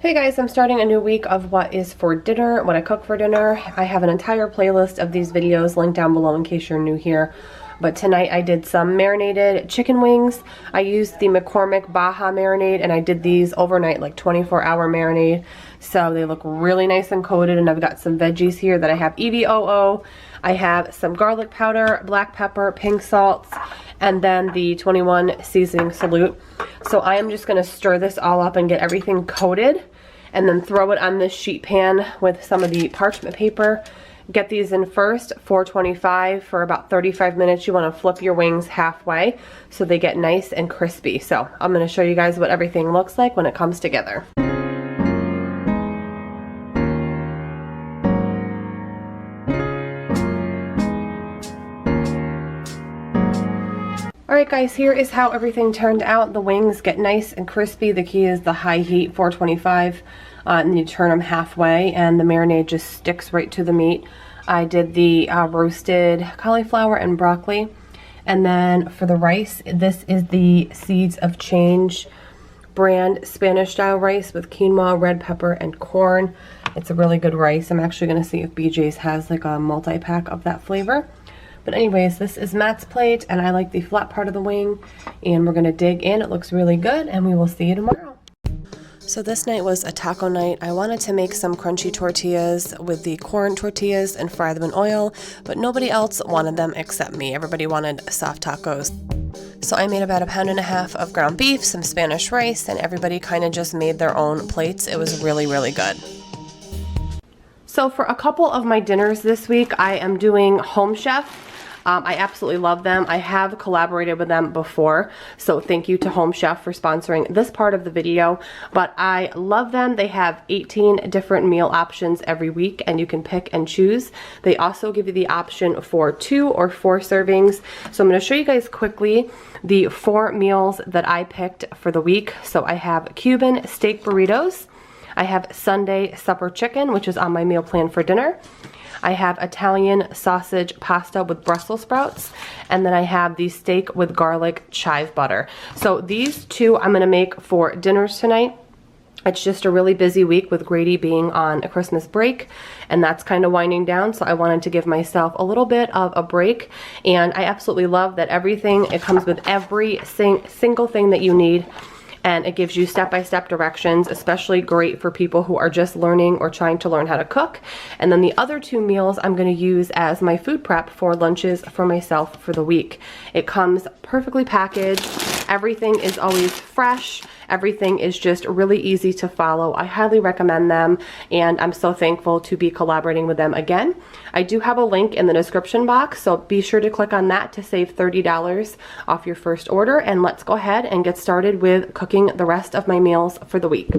Hey guys, I'm starting a new week of what is for dinner, what I cook for dinner. I have an entire playlist of these videos linked down below in case you're new here. But tonight I did some marinated chicken wings. I used the McCormick Baja marinade and I did these overnight, like 24-hour marinade. So they look really nice and coated, and I've got some veggies here that I have EVOO. I have some garlic powder, black pepper, pink salts, and then the 21 seasoning salute. So I am just going to stir this all up and get everything coated and then throw it on this sheet pan with some of the parchment paper. Get these in first, 425 for about 35 minutes. You want to flip your wings halfway so they get nice and crispy. So I'm going to show you guys what everything looks like when it comes together. Alright guys, here is how everything turned out. The wings get nice and crispy. The key is the high heat, 425, and then you turn them halfway and the marinade just sticks right to the meat. I did the roasted cauliflower and broccoli. And then for the rice, this is the Seeds of Change brand Spanish style rice with quinoa, red pepper, and corn. It's a really good rice. I'm actually going to see if BJ's has like a multi-pack of that flavor. But anyways, this is Matt's plate, and I like the flat part of the wing, and we're going to dig in. It looks really good, and we will see you tomorrow. So this night was a taco night. I wanted to make some crunchy tortillas with the corn tortillas and fry them in oil, but nobody else wanted them except me. Everybody wanted soft tacos. So I made about 1.5 pounds of ground beef, some Spanish rice, and everybody kind of just made their own plates. It was really, really good. So for a couple of my dinners this week, I am doing Home Chef. I absolutely love them. I have collaborated with them before, so thank you to Home Chef for sponsoring this part of the video. But I love them. They have 18 different meal options every week, and you can pick and choose. They also give you the option for 2 or 4 servings. So I'm going to show you guys quickly the 4 meals that I picked for the week. So I have Cuban steak burritos. I have Sunday supper chicken, which is on my meal plan for dinner. I have Italian sausage pasta with Brussels sprouts, and then I have the steak with garlic chive butter. So these 2 I'm going to make for dinners tonight. It's just a really busy week with Grady being on a Christmas break, and that's kind of winding down, so I wanted to give myself a little bit of a break. And I absolutely love that it comes with every single thing that you need. And it gives you step-by-step directions, especially great for people who are just learning or trying to learn how to cook. And then the other 2 meals I'm going to use as my food prep for lunches for myself for the week. It comes perfectly packaged. Everything is always fresh. Everything is just really easy to follow. I highly recommend them, and I'm so thankful to be collaborating with them again. I do have a link in the description box, so be sure to click on that to save $30 off your first order. And let's go ahead and get started with cooking the rest of my meals for the week.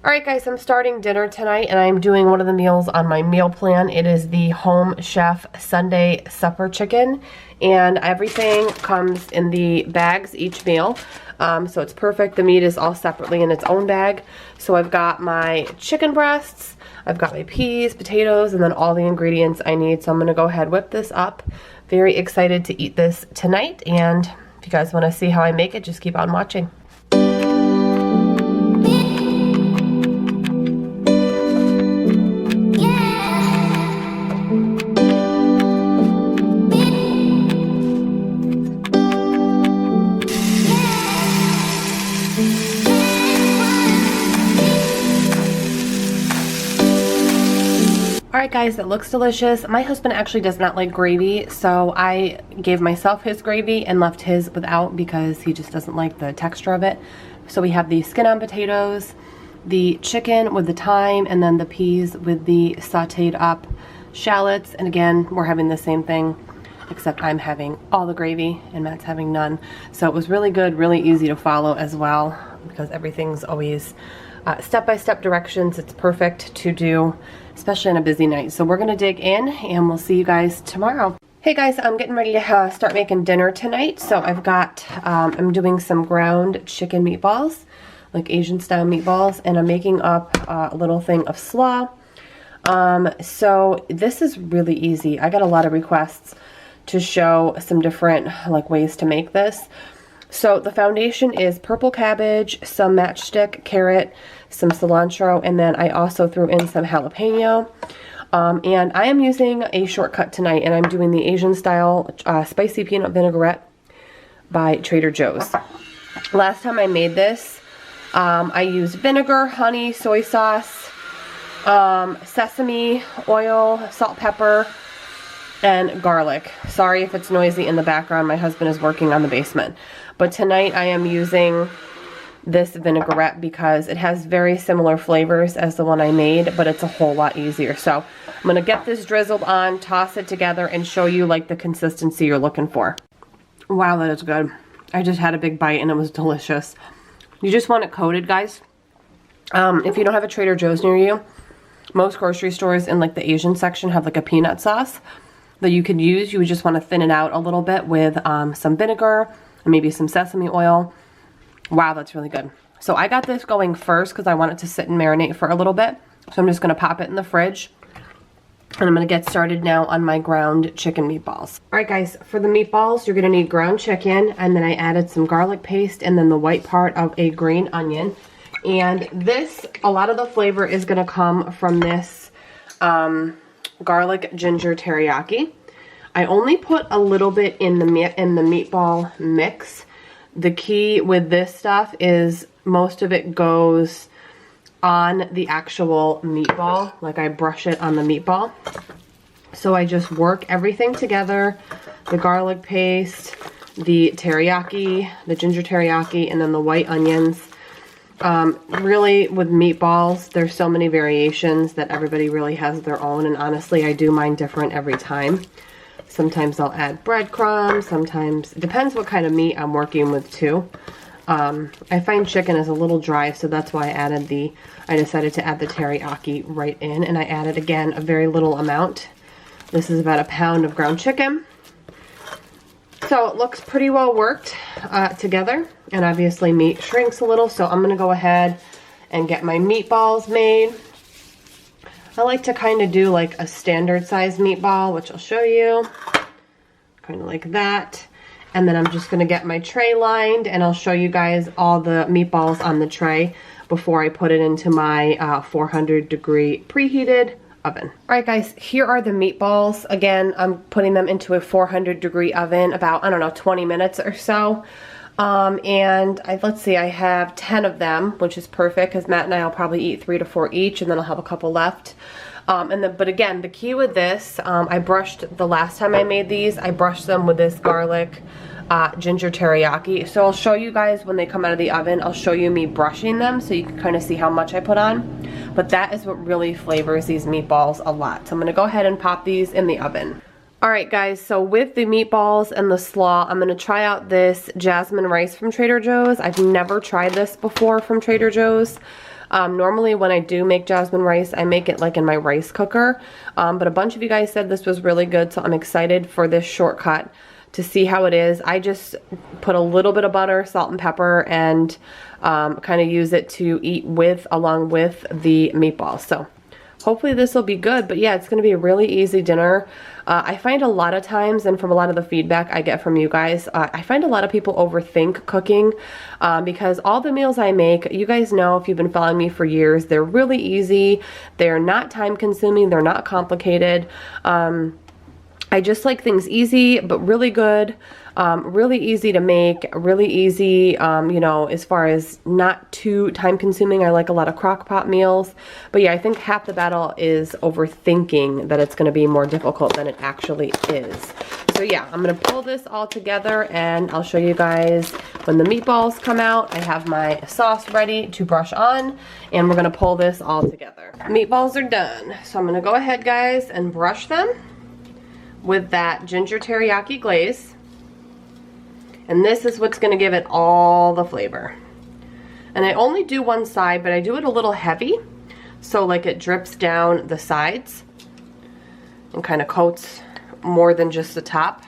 Alright guys, I'm starting dinner tonight, and I'm doing one of the meals on my meal plan. It is the Home Chef Sunday supper chicken, and everything comes in the bags each meal. So it's perfect. The meat is all separately in its own bag. So I've got my chicken breasts, I've got my peas, potatoes, and then all the ingredients I need. So I'm going to go ahead, whip this up. Very excited to eat this tonight, and if you guys want to see how I make it, just keep on watching. Alright guys, it looks delicious. My husband actually does not like gravy, so I gave myself his gravy and left his without because he just doesn't like the texture of it. So we have the skin on potatoes, the chicken with the thyme, and then the peas with the sauteed up shallots. And again, we're having the same thing, except I'm having all the gravy and Matt's having none. So it was really good, really easy to follow as well, because everything's always step-by-step directions. It's perfect to do, especially on a busy night. So we're going to dig in, and we'll see you guys tomorrow. Hey guys, I'm getting ready to start making dinner tonight. So I've got, I'm doing some ground chicken meatballs, like Asian style meatballs, and I'm making up a little thing of slaw. So this is really easy. I got a lot of requests to show some different like ways to make this. So the foundation is purple cabbage, some matchstick, carrot, some cilantro, and then I also threw in some jalapeno. And I am using a shortcut tonight, and I'm doing the Asian style spicy peanut vinaigrette by Trader Joe's. Last time I made this, I used vinegar, honey, soy sauce, sesame oil, salt, pepper, and garlic. Sorry if it's noisy in the background. My husband is working on the basement. But tonight I am using this vinaigrette because it has very similar flavors as the one I made, but it's a whole lot easier. So I'm going to get this drizzled on, toss it together, and show you like the consistency you're looking for. Wow, that is good. I just had a big bite and it was delicious. You just want it coated, guys. If you don't have a Trader Joe's near you, most grocery stores in like the Asian section have like a peanut sauce that you could use. You would just want to thin it out a little bit with some vinegar and maybe some sesame oil. Wow, that's really good. So I got this going first because I want it to sit and marinate for a little bit. So I'm just going to pop it in the fridge. And I'm going to get started now on my ground chicken meatballs. Alright guys, for the meatballs, you're going to need ground chicken, and then I added some garlic paste and then the white part of a green onion. And this, a lot of the flavor is going to come from this garlic ginger teriyaki. I only put a little bit in the meatball mix. The key with this stuff is most of it goes on the actual meatball, like I brush it on the meatball. So I just work everything together, the garlic paste, the teriyaki, the ginger teriyaki, and then the white onions. Really with meatballs, there's so many variations that everybody really has their own, and honestly I do mine different every time. Sometimes I'll add breadcrumbs, sometimes, it depends what kind of meat I'm working with too. I find chicken is a little dry, so that's why I decided to add the teriyaki right in, and I added, again, a very little amount. This is about a pound of ground chicken. So it looks pretty well worked together, and obviously meat shrinks a little, so I'm going to go ahead and get my meatballs made. I like to kind of do like a standard size meatball, which I'll show you. Kind of like that. And then I'm just going to get my tray lined, and I'll show you guys all the meatballs on the tray before I put it into my 400-degree preheated oven. Alright guys, here are the meatballs. Again, I'm putting them into a 400-degree oven about, I don't know, 20 minutes or so. Let's see, I have 10 of them, which is perfect because Matt and I will probably eat 3 to 4 each, and then I'll have a couple left. But again, the key with this, I brushed, the last time I made these, I brushed them with this garlic ginger teriyaki. So I'll show you guys when they come out of the oven, I'll show you me brushing them so you can kind of see how much I put on. But that is what really flavors these meatballs a lot. So I'm going to go ahead and pop these in the oven. Alright guys, so with the meatballs and the slaw, I'm going to try out this jasmine rice from Trader Joe's. I've never tried this before from Trader Joe's. Normally when I do make jasmine rice, I make it like in my rice cooker. But a bunch of you guys said this was really good, so I'm excited for this shortcut to see how it is. I just put a little bit of butter, salt, and pepper, and kind of use it to eat with, along with the meatballs. So hopefully this will be good. But yeah, it's going to be a really easy dinner. I find a lot of times, and from a lot of the feedback I get from you guys, I find a lot of people overthink cooking because all the meals I make, you guys know if you've been following me for years, they're really easy. They're not time consuming. They're not complicated. I just like things easy, but really good, really easy to make, really easy, you know, as far as not too time consuming. I like a lot of crock pot meals, but yeah, I think half the battle is overthinking that it's going to be more difficult than it actually is. So yeah, I'm going to pull this all together and I'll show you guys when the meatballs come out. I have my sauce ready to brush on, and we're going to pull this all together. Meatballs are done, so I'm going to go ahead, guys, and brush them with that ginger teriyaki glaze, and this is what's going to give it all the flavor. And I only do one side, but I do it a little heavy, so like it drips down the sides and kind of coats more than just the top.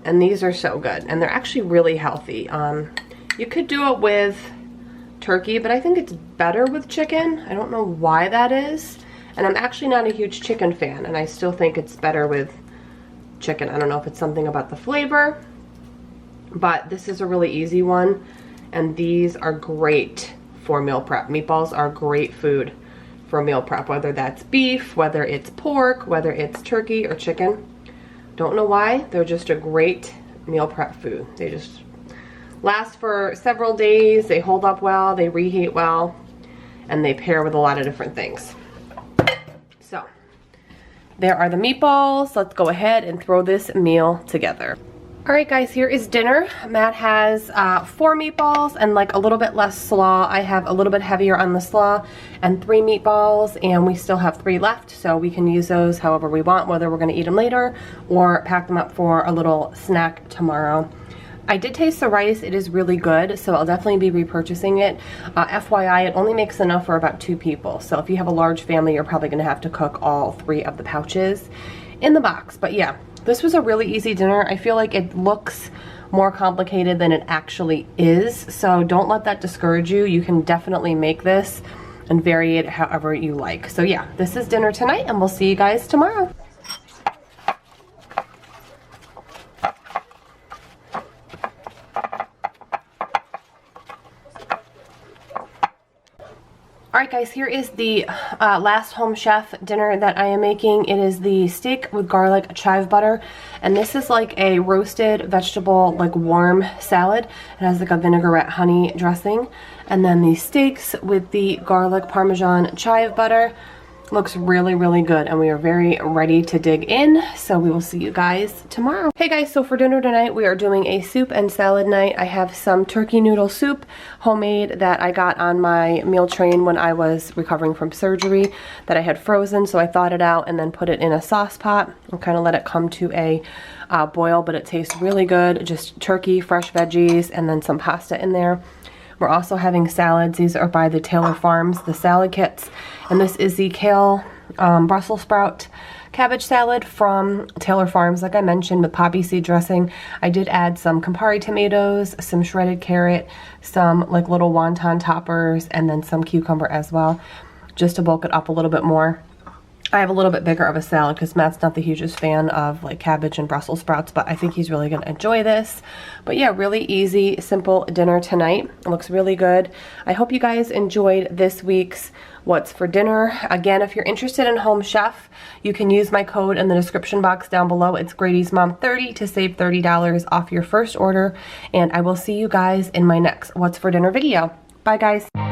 And these are so good, and they're actually really healthy. You could do it with turkey, but I think it's better with chicken. I don't know why that is. And I'm actually not a huge chicken fan, and I still think it's better with chicken. I don't know if it's something about the flavor but this is a really easy one, and these are great for meal prep. Meatballs are great food for meal prep, whether that's beef, whether it's pork, whether it's turkey or chicken. Don't know why, they're just a great meal prep food. They just last for several days, they hold up well, they reheat well, and they pair with a lot of different things. So, there are the meatballs. Let's go ahead and throw this meal together. Alright guys, here is dinner. Matt has 4 meatballs and like a little bit less slaw. I have a little bit heavier on the slaw and 3 meatballs, and we still have 3 left, so we can use those however we want, whether we're going to eat them later or pack them up for a little snack tomorrow. I did taste the rice. It is really good, so I'll definitely be repurchasing it. FYI, it only makes enough for about 2 people, so if you have a large family, you're probably going to have to cook all 3 of the pouches in the box. But yeah, this was a really easy dinner. I feel like it looks more complicated than it actually is, so don't let that discourage you. You can definitely make this and vary it however you like. So yeah, this is dinner tonight, and we'll see you guys tomorrow. Alright guys, here is the last Home Chef dinner that I am making. It is the steak with garlic chive butter, and this is like a roasted vegetable, like warm salad. It has like a vinaigrette honey dressing, and then the steaks with the garlic parmesan chive butter. Looks really, really good, and we are very ready to dig in, so we will see you guys tomorrow. Hey guys, so for dinner tonight, we are doing a soup and salad night. I have some turkey noodle soup, homemade, that I got on my meal train when I was recovering from surgery, that I had frozen, so I thawed it out and then put it in a sauce pot and kind of let it come to a boil, but it tastes really good. Just turkey, fresh veggies, and then some pasta in there. We're also having salads. These are by the Taylor Farms, the salad kits. And this is the kale Brussels sprout cabbage salad from Taylor Farms, like I mentioned, with poppy seed dressing. I did add some Campari tomatoes, some shredded carrot, some like little wonton toppers, and then some cucumber as well, just to bulk it up a little bit more. I have a little bit bigger of a salad because Matt's not the hugest fan of like cabbage and Brussels sprouts, but I think he's really going to enjoy this. But yeah, really easy, simple dinner tonight. It looks really good. I hope you guys enjoyed this week's What's for Dinner. Again, if you're interested in Home Chef, you can use my code in the description box down below. It's GradysMom30 to save $30 off your first order. And I will see you guys in my next What's for Dinner video. Bye guys.